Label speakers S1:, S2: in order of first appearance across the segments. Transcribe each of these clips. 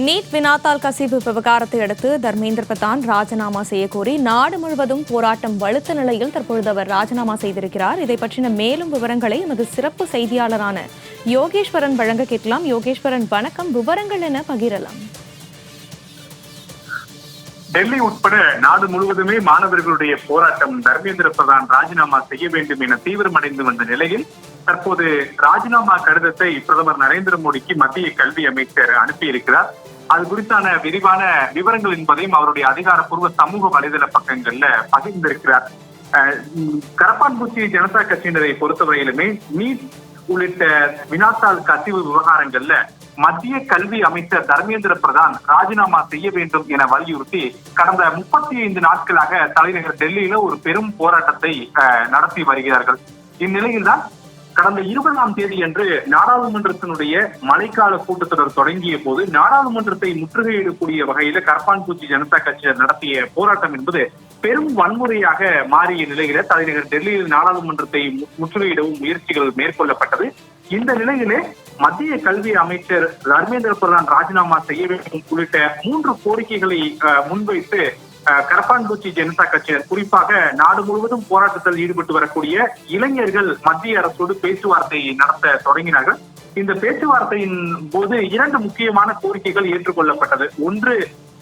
S1: NEET வினாத்தாள் கசிவு விவகாரத்தை அடுத்து தர்மேந்திர பிரதான் ராஜினாமா செய்யக்கோரி நாடு முழுவதும் போராட்டம் வலுத்த நிலையில் தற்பொழுது அவர் ராஜினாமா செய்திருக்கிறார். இதை பற்றின மேலும் விவரங்களை எமது சிறப்பு செய்தியாளரான யோகேஸ்வரன் வழங்க கேட்கலாம். யோகேஸ்வரன் வணக்கம். விவரங்கள் என பகிரலாம்.
S2: டெல்லி உட்பட நாடு முழுவதுமே மாணவர்களுடைய போராட்டம் தர்மேந்திர பிரதான் ராஜினாமா செய்ய வேண்டும் என தீவிரமடைந்து வந்த நிலையில் தற்போது ராஜினாமா கடிதத்தை பிரதமர் நரேந்திர மோடிக்கு மத்திய கல்வி அமைச்சர் அனுப்பியிருக்கிறார். அது குறித்தான விரிவான விவரங்கள் என்பதையும் அவருடைய அதிகாரப்பூர்வ சமூக வலைதள பக்கங்கள்ல பகிர்ந்திருக்கிறார். கரப்பான்பூச்சி ஜனதா கட்சியினரை பொறுத்தவரையிலுமே நீட் உள்ளிட்ட வினாத்தாள் கசிவு விவகாரங்கள்ல மத்திய கல்வி அமைச்சர் தர்மேந்திர பிரதான் ராஜினாமா செய்ய வேண்டும் என வலியுறுத்தி கடந்த 35 நாட்களாக தலைநகர் டெல்லியில ஒரு பெரும் போராட்டத்தை நடத்தி வருகிறார்கள். இந்நிலையில்தான் கடந்த 20ஆம் தேதி அன்று நாடாளுமன்றத்தினுடைய மழைக்கால கூட்டத்தொடர் தொடங்கிய போது நாடாளுமன்றத்தை முற்றுகையிடக்கூடிய வகையில கரப்பான்பூச்சி ஜனதா கட்சியினர் நடத்திய போராட்டம் என்பது பெரும் வன்முறையாக மாறிய நிலையில தலைநகர் டெல்லியில் நாடாளுமன்றத்தை முற்றுகையிடவும் முயற்சிகள் மேற்கொள்ளப்பட்டது. இந்த நிலையிலே மத்திய கல்வி அமைச்சர் தர்மேந்திர பிரதான் ராஜினாமா செய்ய வேண்டும் உள்ளிட்ட 3 கோரிக்கைகளை முன்வைத்து கரப்பான்பூச்சி ஜனதா கட்சியினர் குறிப்பாக நாடு முழுவதும் போராட்டத்தில் ஈடுபட்டு வரக்கூடிய இளைஞர்கள் மத்திய அரசோடு பேச்சுவார்த்தை நடத்த தொடங்கினார்கள். இந்த பேச்சுவார்த்தையின் போது 2 முக்கியமான கோரிக்கைகள் ஏற்றுக்கொள்ளப்பட்டது. ஒன்று,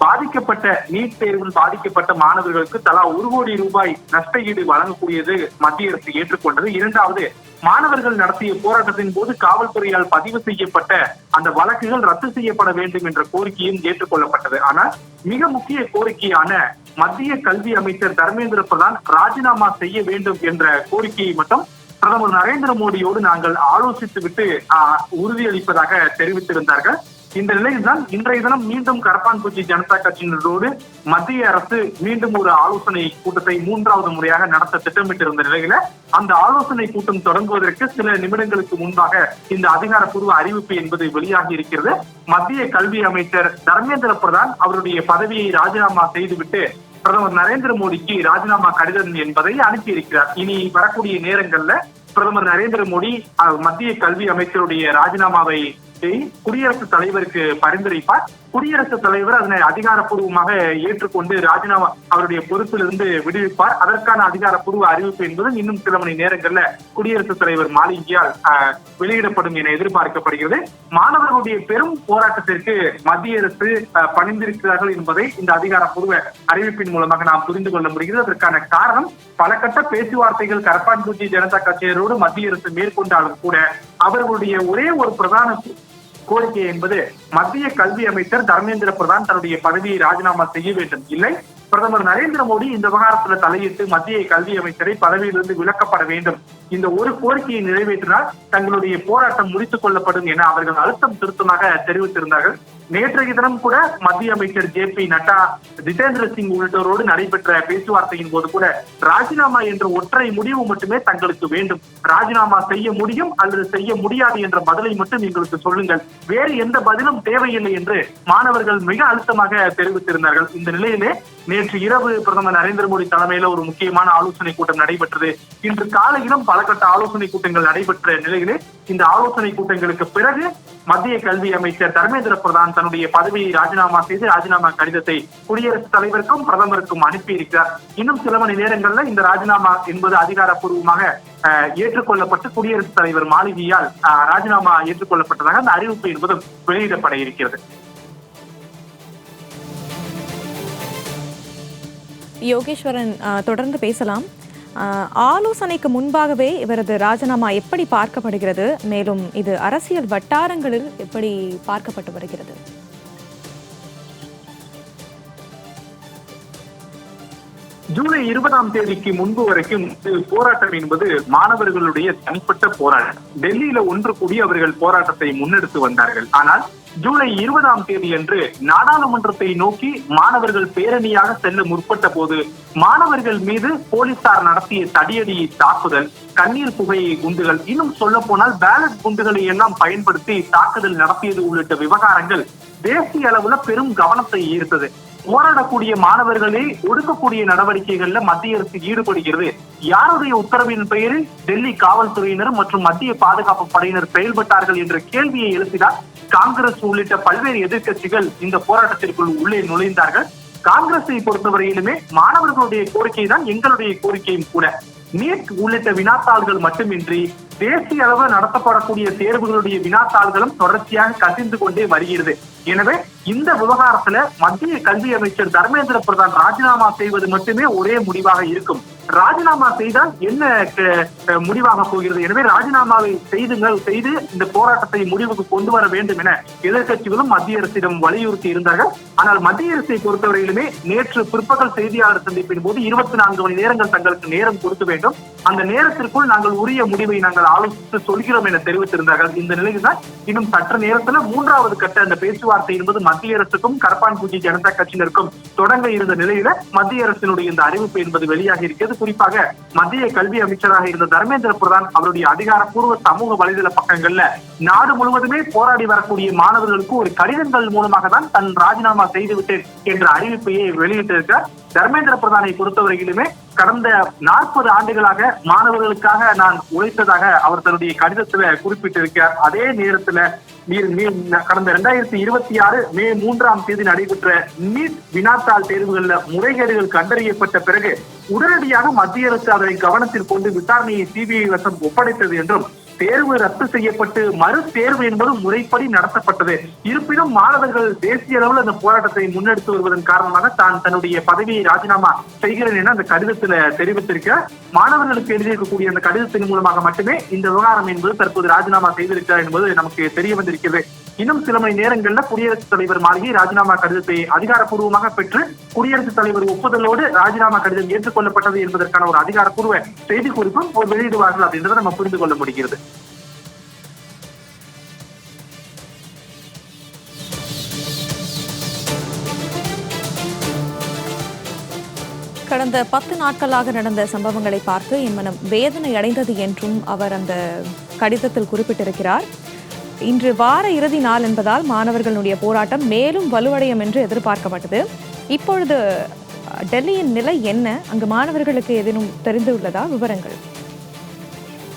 S2: பாதிக்கப்பட்ட நீட் தேர்வில் பாதிக்கப்பட்ட மாணவர்களுக்கு தலா 1 கோடி ரூபாய் நஷ்ட ஈடு வழங்கக்கூடியது மத்திய அரசு ஏற்றுக்கொண்டது. இரண்டாவது, மாணவர்கள் நடத்திய போராட்டத்தின் போது காவல்துறையால் பதிவு செய்யப்பட்ட அந்த வழக்குகள் ரத்து செய்யப்பட வேண்டும் என்ற கோரிக்கையும் ஏற்றுக்கொள்ளப்பட்டது. ஆனால் மிக முக்கிய கோரிக்கையான மத்திய கல்வி அமைச்சர் தர்மேந்திர பிரதான் ராஜினாமா செய்ய வேண்டும் என்ற கோரிக்கையை மட்டும் பிரதமர் நரேந்திர மோடியோடு நாங்கள் ஆலோசித்துவிட்டு உறுதியளிப்பதாக தெரிவித்திருந்தார்கள். இந்த நிலையில்தான் இன்றைய தினம் மீண்டும் கரப்பான்பூச்சி ஜனதா கட்சியினரோடு மத்திய அரசு மீண்டும் ஒரு ஆலோசனை கூட்டத்தை 3வது முறையாக நடத்த திட்டமிட்டிருந்த நிலையில அந்த ஆலோசனை கூட்டம் தொடங்குவதற்கு சில நிமிடங்களுக்கு முன்பாக இந்த அதிகாரப்பூர்வ அறிவிப்பு என்பது வெளியாகி இருக்கிறது. மத்திய கல்வி அமைச்சர் தர்மேந்திர பிரதான் அவருடைய பதவியை ராஜினாமா செய்துவிட்டு பிரதமர் நரேந்திர மோடிக்கு ராஜினாமா கடிதம் என்பதை அனுப்பியிருக்கிறார். இனி வரக்கூடிய நேரங்கள்ல பிரதமர் நரேந்திர மோடி மத்திய கல்வி அமைச்சருடைய ராஜினாமாவை குடியரசுத் தலைவருக்கு பரிந்துரைப்பார். குடியரசுத் தலைவர் அதனை அதிகாரப்பூர்வமாக ஏற்றுக்கொண்டு ராஜினாமா அவருடைய பொறுப்பிலிருந்து விடுவிப்பார். அதற்கான அதிகாரப்பூர்வ அறிவிப்பு என்பதும் இன்னும் சில மணி நேரங்கள்ல குடியரசுத் தலைவர் மாளிகையால் வெளியிடப்படும் என எதிர்பார்க்கப்படுகிறது. மாணவர்களுடைய பெரும் போராட்டத்திற்கு மத்திய அரசு பணிந்திருக்கிறார்கள் என்பதை இந்த அதிகாரப்பூர்வ அறிவிப்பின் மூலமாக நாம் புரிந்து கொள்ள முடிகிறது. அதற்கான காரணம் பல கட்ட பேச்சுவார்த்தைகள் கரப்பான்பூச்சி ஜனதா கட்சியரோடு மத்திய அரசு மேற்கொண்டாலும் கூட அவர்களுடைய ஒரே ஒரு பிரதான கோரிக்கை என்பது மத்திய கல்வி அமைச்சர் தர்மேந்திர பிரதான் தன்னுடைய பதவியை ராஜினாமா செய்ய வேண்டும். இல்லை, பிரதமர் நரேந்திர மோடி இந்த விவகாரத்தில் தலையிட்டு மத்திய கல்வி அமைச்சரை பதவியிலிருந்து விலக்கப்பட வேண்டும். இந்த ஒரு கோரிக்கையை நிறைவேற்றினால் தங்களுடைய போராட்டம் முடித்துக் கொள்ளப்படும் என அவர்கள் அழுத்தம் திருத்தமாக தெரிவித்திருந்தார்கள். நேற்றைய தினம் கூட மத்திய அமைச்சர் JP நட்டா, ஜிதேந்திர சிங் உள்ளிட்டோரோடு நடைபெற்ற பேச்சுவார்த்தையின் போது கூட ராஜினாமா என்ற ஒற்றை முடிவு மட்டுமே தங்களுக்கு வேண்டும், ராஜினாமா செய்ய முடியும் அல்லது செய்ய முடியாது என்ற பதிலை மட்டும் எங்களுக்கு சொல்லுங்கள், வேறு எந்த பதிலும் தேவையில்லை என்று மாணவர்கள் மிக அழுத்தமாக தெரிவித்திருந்தார்கள். இந்த நிலையிலே நேற்று இரவு பிரதமர் நரேந்திர மோடி தலைமையில ஒரு முக்கியமான ஆலோசனை கூட்டம் நடைபெற்றது. இன்று காலையிலும் பல கட்ட ஆலோசனை கூட்டங்கள் நடைபெற்ற நிலையிலே இந்த ஆலோசனை கூட்டங்களுக்கு பிறகு மத்திய கல்வி அமைச்சர் தர்மேந்திர பிரதான் தன்னுடைய பதவியை ராஜினாமா செய்து ராஜினாமா கடிதத்தை குடியரசுத் தலைவருக்கும் பிரதமருக்கும் அனுப்பியிருக்கிறார். இன்னும் சில மணி நேரங்கள்ல இந்த ராஜினாமா என்பது அதிகாரப்பூர்வமாக ஏற்றுக்கொள்ளப்பட்டு குடியரசுத் தலைவர் மாளிகையால் ராஜினாமா ஏற்றுக்கொள்ளப்பட்டதாக அந்த அறிவிப்பு என்பதும் வெளியிடப்பட இருக்கிறது.
S1: யோகேஸ்வரன், தொடர்ந்து பேசலாம். ஆலோசனைக்கு முன்பாகவே இவரது ராஜினாமா எப்படி பார்க்கப்படுகிறது, மேலும் இது அரசியல் வட்டாரங்களில் எப்படி பார்க்கப்பட்டு வருகிறது?
S2: ஜூலை 20ஆம் தேதிக்கு முன்பு வரைக்கும் போராட்டம் என்பது மாணவர்களுடைய தனிப்பட்ட போராட்டம். டெல்லியில ஒன்று கூடி அவர்கள் போராட்டத்தை முன்னெடுத்து வந்தார்கள். ஆனால் ஜூலை 20ஆம் தேதி அன்று நாடாளுமன்றத்தை நோக்கி மாணவர்கள் பேரணியாக செல்ல முற்பட்ட போது மாணவர்கள் மீது போலீசார் நடத்திய தடியடி தாக்குதல், கண்ணீர் புகை குண்டுகள், இன்னும் சொல்ல போனால் பேலட் குண்டுகளை எல்லாம் பயன்படுத்தி தாக்குதல் நடத்தியது உள்ளிட்ட விவகாரங்கள் தேசிய அளவுல பெரும் கவனத்தை ஈர்த்தது. போராடக்கூடிய மாணவர்களை ஒடுக்கக்கூடிய நடவடிக்கைகள்ல மத்திய அரசு ஈடுபடுகிறது. யாருடைய உத்தரவின் பெயரில் டெல்லி காவல்துறையினர் மற்றும் மத்திய பாதுகாப்பு படையினர் செயல்பட்டார்கள் என்ற கேள்வியை எழுப்பினார். காங்கிரஸ் உள்ளிட்ட பல்வேறு எதிர்க்கட்சிகள் இந்த போராட்டத்திற்குள் உள்ளே நுழைந்தார்கள். காங்கிரஸை பொறுத்தவரையிலுமே மாணவர்களுடைய கோரிக்கை தான் எங்களுடைய கோரிக்கையும் கூட. நீட் உள்ளிட்ட வினாத்தாள்கள் மட்டுமின்றி தேசிய அளவில் நடத்தப்படக்கூடிய தேர்வுகளுடைய வினாத்தாள்களும் தொடர்ச்சியாக கசிந்து கொண்டே வருகிறது. எனவே இந்த விவகாரத்துல மத்திய கல்வி அமைச்சர் தர்மேந்திர பிரதான் ராஜினாமா செய்வது மட்டுமே ஒரே முடிவாக இருக்கும். ராஜினாமா செய்தால் என்ன முடிவாக போகிறது? எனவே ராஜினாமாவை செய்து இந்த போராட்டத்தை முடிவுக்கு கொண்டு வர வேண்டும் என எதிர்கட்சிகளும் மத்திய அரசிடம் வலியுறுத்தி இருந்தார்கள். ஆனால் மத்திய அரசை பொறுத்தவரையிலுமே நேற்று பிற்பகல் செய்தியாளர் சந்திப்பின் போது 24 மணி நேரங்கள் தங்களுக்கு நேரம் கொடுக்க வேண்டும், அந்த நேரத்திற்குள் நாங்கள் உரிய முடிவை நாங்கள் ஆலோசித்து சொல்கிறோம் என தெரிவித்திருந்தார்கள். இந்த நிலையில் தான் இன்னும் சற்று நேரத்தில் 3வது கட்ட அந்த பேச்சுவார்த்தை என்பது மத்திய அரசுக்கும் கரப்பான்பூச்சி ஜனதா கட்சியினருக்கும் தொடங்க இருந்த நிலையில மத்திய அரசினுடைய இந்த அறிவிப்பு என்பது வெளியாகி இருக்கிறது. குறிப்பாக மத்திய கல்வி அமைச்சராக இருந்த தர்மேந்திர பிரதான் அவருடைய அதிகாரப்பூர்வ சமூக வலைதள பக்கங்கள்ல நாடு முழுவதுமே போராடி வரக்கூடிய மாணவர்களுக்கு ஒரு கடிதங்கள் மூலமாக தான் தன் ராஜினாமா செய்துவிட்டேன் என்ற அறிவிப்பையை வெளியிட்டிருக்கிறார். தர்மேந்திர பிரதானை பொறுத்தவரையிலுமே கடந்த 40 ஆண்டுகளாக மாணவர்களுக்காக நான் உழைத்ததாக அவர் தன்னுடைய கடிதத்துல குறிப்பிட்டிருக்கிறார். அதே நேரத்துல கடந்த 2026 மே 3ஆம் தேதி நடைபெற்ற நீட் வினாத்தாள் தேர்வுகள்ல முறைகேடுகள் கண்டறியப்பட்ட பிறகு உடனடியாக மத்திய அரசு அதனை கவனத்தில் கொண்டு விசாரணையை சிபிஐ வசம் ஒப்படைத்தது என்றும் தேர்வு ரத்து செய்யப்பட்டு மறு தேர்வு என்பது முறைப்படி நடத்தப்பட்டது. இருப்பினும் மாணவர்கள் தேசிய அளவில் அந்த போராட்டத்தை முன்னெடுத்து வருவதன் காரணமாக தன்னுடைய பதவியை ராஜினாமா செய்கிறேன் என அந்த கடிதத்தில் தெரிவித்திருக்கிறார். மாணவர்களுக்கு எழுதியிருக்கக்கூடிய அந்த கடிதத்தின் மூலமாக மட்டுமே இந்த விவகாரம் என்பது தற்போது ராஜினாமா செய்திருக்கிறார் என்பது நமக்கு தெரிய வந்திருக்கிறது. இன்னும் சில மணி நேரங்களில் குடியரசுத் தலைவர் மாளிகை ராஜினாமா கடிதத்தை அதிகாரப்பூர்வமாக பெற்று குடியரசுத் தலைவர் ஒப்புதலோடு ராஜினாமா கடிதம் ஏற்றுக்கொள்ளப்பட்டது என்பதற்கான ஒரு அதிகாரப்பூர்வ செய்தி குறிப்பும் வெளியிடுவார்கள் அப்படின்றத நம்ம புரிந்து கொள்ள முடிகிறது.
S1: கடந்த 10 நாட்களாக நடந்த சம்பவங்களை பார்த்து என் மனம் வேதனை அடைந்தது என்றும் அவர் அந்த கடிதத்தில் குறிப்பிட்டிருக்கிறார். இன்று வார இறுதி நாள் என்பதால் மாணவர்களுடைய போராட்டம் மேலும் வலுவடையும் என்று எதிர்பார்க்கப்பட்டது. இப்பொழுது டெல்லியின் நிலை என்ன? அங்கு மாணவர்களுக்கு ஏதேனும் தெரிந்துள்ளதா? விவரங்கள்.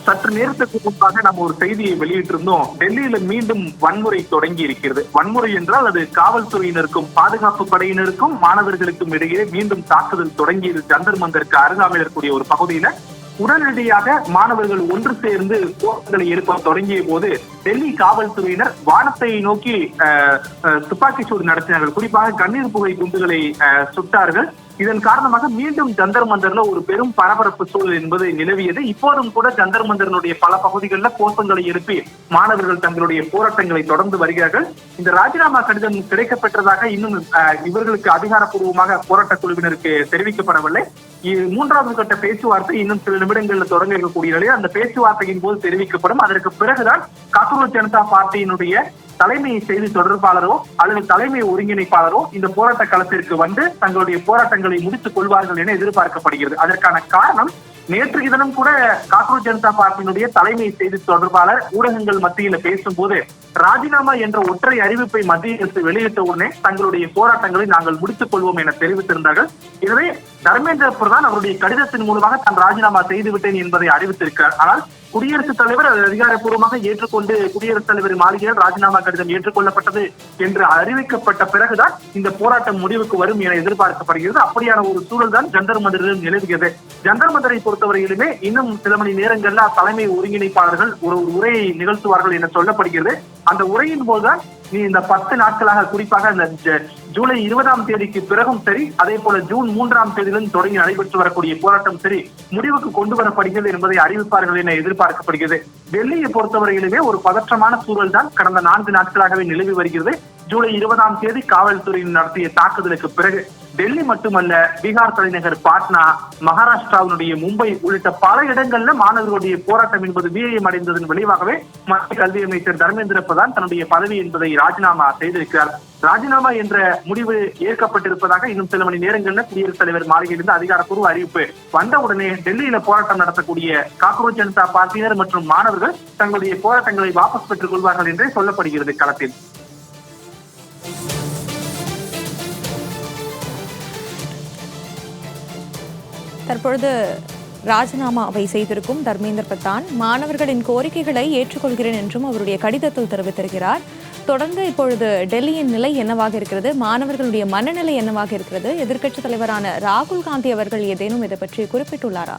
S2: சற்று நேரத்துக்கு முன்பாக நம்ம ஒரு செய்தியை வெளியிட்டிருந்தோம். டெல்லியில மீண்டும் வன்முறை தொடங்கி இருக்கிறது. வன்முறை என்றால் அது காவல்துறையினருக்கும் பாதுகாப்பு படையினருக்கும் மாணவர்களுக்கும் இடையே மீண்டும் தாக்குதல் தொடங்கியது. ஜந்தர் மந்தருக்கு அருகாமையில் இருக்கக்கூடிய ஒரு பகுதியில உடனடியாக மாணவர்கள் ஒன்று சேர்ந்து கோஷங்களை எழுப்ப தொடங்கிய போது டெல்லி காவல்துறையினர் வானத்தை நோக்கி துப்பாக்கி சூடு நடத்தினார்கள். குறிப்பாக கண்ணீர் புகை குண்டுகளை சுட்டார்கள். இதன் காரணமாக மீண்டும் ஜந்தர் மந்தர்ல ஒரு பெரும் பரபரப்பு சூழல் என்பது நிலவியது. இப்போதும் கூட ஜந்தர் மந்தரனுடைய பல பகுதிகளில் கோஷங்களை எழுப்பி மாணவர்கள் தங்களுடைய போராட்டங்களை தொடர்ந்து வருகிறார்கள். இந்த ராஜினாமா கடிதம் கிடைக்கப்பெற்றதாக இன்னும் இவர்களுக்கு அதிகாரப்பூர்வமாக போராட்ட குழுவினருக்கு தெரிவிக்கப்படவில்லை. 3வது கட்ட பேச்சுவார்த்தை இன்னும் சில நிமிடங்களில் தொடங்க இருக்கக்கூடிய நிலையில் அந்த பேச்சுவார்த்தையின் போது தெரிவிக்கப்படும். அதற்கு பிறகுதான் காங்கிரஸ் ஜனதா பார்ட்டியினுடைய தலைமை செய்தி தொடர்பாளரோ அல்லது தலைமை ஒருங்கிணைப்பாளரோ இந்த போராட்ட களத்திற்கு வந்து தங்களுடைய போராட்டங்களை முடித்துக் கொள்வார்கள் என எதிர்பார்க்கப்படுகிறது. அதற்கான காரணம் நேற்று தினம் கூட காங்கிரஸ் ஜனதா பார்ட்டியினுடைய தலைமை செய்தி தொடர்பாளர் ஊடகங்கள் மத்தியில பேசும்போது ராஜினாமா என்ற ஒற்றை அறிவிப்பை மத்திய அரசு வெளியிட்ட உடனே தங்களுடைய போராட்டங்களை நாங்கள் முடித்துக் கொள்வோம் என தெரிவித்திருந்தார்கள். எனவே தர்மேந்திர பிரதான் அவருடைய கடிதத்தின் மூலமாக தான் ராஜினாமா செய்துவிட்டேன் என்பதை அறிவித்திருக்கிறார். ஆனால் குடியரசுத் தலைவர் அதை அதிகாரப்பூர்வமாக ஏற்றுக்கொண்டு குடியரசுத் தலைவர் மாளிகையில் ராஜினாமா கடிதம் ஏற்றுக்கொள்ளப்பட்டது என்று அறிவிக்கப்பட்ட பிறகுதான் இந்த போராட்டம் முடிவுக்கு வரும் என எதிர்பார்க்கப்படுகிறது. அப்படியான ஒரு சூழல் தான் ஜந்தர் மந்தரில் நிலவுகிறது. ஜந்தர் மந்தரை பொறுத்தவரையிலுமே இன்னும் சில மணி நேரங்கள்ல தலைமை ஒருங்கிணைப்பாளர்கள் ஒரு உரையை நிகழ்த்துவார்கள் என சொல்லப்படுகிறது. அந்த உரையின் போதுதான் இந்த 10 நாட்களாக குறிப்பாக இந்த ஜூலை 20ஆம் தேதிக்கு பிறகும் சரி, அதே போல ஜூன் 3ஆம் தேதியிலிருந்து தொடங்கி நடைபெற்று வரக்கூடிய போராட்டம் சரி முடிவுக்கு கொண்டு வரப்படுகிறது என்பதை அறிவிப்பார்கள் என எதிர்பார்க்கப்படுகிறது. டெல்லியை பொறுத்தவரையிலுமே ஒரு பதற்றமான சூழல் தான் கடந்த 4 நாட்களாகவே நிலவி வருகிறது. ஜூலை 20ஆம் தேதி காவல்துறையின் நடத்திய தாக்குதலுக்கு பிறகு டெல்லி மட்டுமல்ல, பீகார் தலைநகர் பாட்னா, மகாராஷ்டிராவினுடைய மும்பை உள்ளிட்ட பல இடங்கள்ல மாணவர்களுடைய போராட்டம் என்பது வீரியம் அடைந்ததன் விளைவாகவே மத்திய கல்வி அமைச்சர் தர்மேந்திர பிரதான் தன்னுடைய பதவி என்பதை ராஜினாமா செய்திருக்கிறார். ராஜினாமா என்ற முடிவு ஏற்கப்பட்டிருப்பதாக இன்னும் சில மணி நேரங்களில் குடியரசுத் தலைவர் மாளிகையிலிருந்து அதிகாரப்பூர்வ அறிவிப்பு வந்தவுடனே டெல்லியில போராட்டம் நடத்தக்கூடிய காங்கிரஸ் ஜனதா பார்ட்டியினர் மற்றும் மாணவர்கள் தங்களுடைய போராட்டங்களை வாபஸ் பெற்றுக் கொள்வார்கள் என்றே சொல்லப்படுகிறது களத்தில்.
S1: தற்பொழுது ராஜினாமாவை செய்திருக்கும் தர்மேந்திர பிரதான் மாணவர்களின் கோரிக்கைகளை ஏற்றுக்கொள்கிறேன் என்றும் அவருடைய கடிதத்தில் தெரிவித்திருக்கிறார். தொடர்ந்து இப்பொழுது டெல்லியின் நிலை என்னவாக இருக்கிறது, மாணவர்களுடைய மனநிலை என்னவாக இருக்கிறது, எதிர்க்கட்சித் தலைவரான ராகுல் காந்தி அவர்கள் ஏதேனும் இதை பற்றி குறிப்பிட்டுள்ளாரா?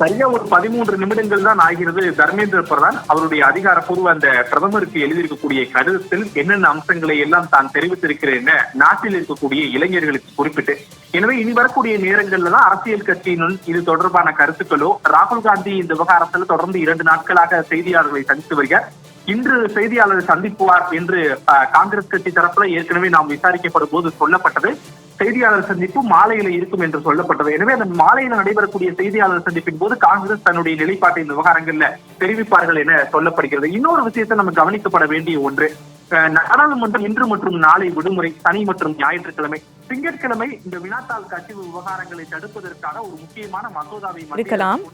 S2: சரியா ஒரு 13 நிமிடங்கள் தான் ஆகிறது. தர்மேந்திர பிரதான் அவருடைய அதிகாரப்பூர்வ அந்த பிரதமருக்கு எழுதியிருக்கக்கூடிய கடிதத்தில் என்னென்ன அம்சங்களை எல்லாம் தான் தெரிவித்திருக்கிறேன் நாட்டில் இருக்கக்கூடிய இளைஞர்களுக்கு குறிப்பிட்டு, எனவே இனி வரக்கூடிய நேரங்கள்ல தான் அரசியல் கட்சியினுள் இது தொடர்பான கருத்துக்களோ, ராகுல் காந்தி இந்த விவகாரத்தில் தொடர்ந்து 2 நாட்களாக செய்தியாளர்களை சந்தித்து வருகிறார். இன்று செய்தியாளர் சந்திப்புவார் என்று காங்கிரஸ் கட்சி தரப்புல ஏற்கனவே நாம் விசாரிக்கப்படும் போது சொல்லப்பட்டது. செய்தியாளர் சந்திப்பு மாலையில இருக்கும் என்று சொல்லப்பட்டது. எனவே அந்த மாலையில நடைபெறக்கூடிய செய்தியாளர் சந்திப்பின் போது காங்கிரஸ் தன்னுடைய நிலைப்பாட்டை இந்த விவகாரங்கள்ல தெரிவிப்பார்கள் என சொல்லப்படுகிறது. இன்னொரு விஷயத்தை நம்ம கவனிக்கப்பட வேண்டிய ஒன்று, நாடாளுமன்றம் இன்று மற்றும் நாளை விடுமுறை, சனி மற்றும் ஞாயிற்றுக்கிழமை. திங்கட்கிழமை இந்த வினாத்தாள் கசிவு விவகாரங்களை தடுப்பதற்கான ஒரு முக்கியமான மசோதாவை
S1: இருக்கலாம்.